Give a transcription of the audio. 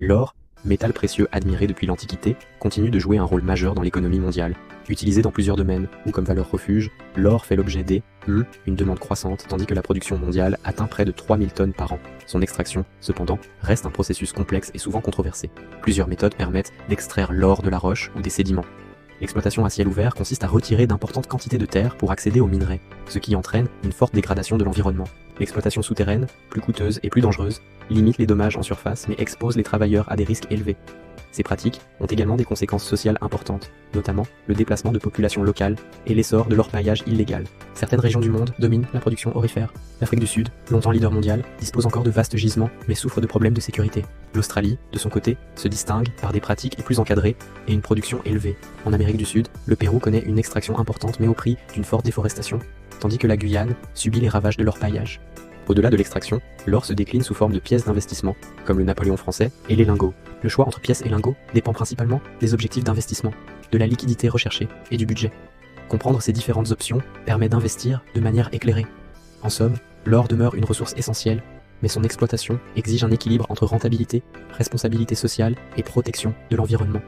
L'or, métal précieux admiré depuis l'Antiquité, continue de jouer un rôle majeur dans l'économie mondiale. Utilisé dans plusieurs domaines, ou comme valeur refuge, l'or fait l'objet une demande croissante, tandis que la production mondiale atteint près de 3000 tonnes par an. Son extraction, cependant, reste un processus complexe et souvent controversé. Plusieurs méthodes permettent d'extraire l'or de la roche ou des sédiments. L'exploitation à ciel ouvert consiste à retirer d'importantes quantités de terre pour accéder aux minerais, ce qui entraîne une forte dégradation de l'environnement. L'exploitation souterraine, plus coûteuse et plus dangereuse, limite les dommages en surface mais expose les travailleurs à des risques élevés. Ces pratiques ont également des conséquences sociales importantes, notamment le déplacement de populations locales et l'essor de l'orpaillage illégal. Certaines régions du monde dominent la production aurifère. L'Afrique du Sud, longtemps leader mondial, dispose encore de vastes gisements mais souffre de problèmes de sécurité. L'Australie, de son côté, se distingue par des pratiques plus encadrées et une production élevée. En Amérique du Sud, le Pérou connaît une extraction importante mais au prix d'une forte déforestation, tandis que la Guyane subit les ravages de l'orpaillage. Au-delà de l'extraction, l'or se décline sous forme de pièces d'investissement, comme le Napoléon français et les lingots. Le choix entre pièces et lingots dépend principalement des objectifs d'investissement, de la liquidité recherchée et du budget. Comprendre ces différentes options permet d'investir de manière éclairée. En somme, l'or demeure une ressource essentielle, mais son exploitation exige un équilibre entre rentabilité, responsabilité sociale et protection de l'environnement.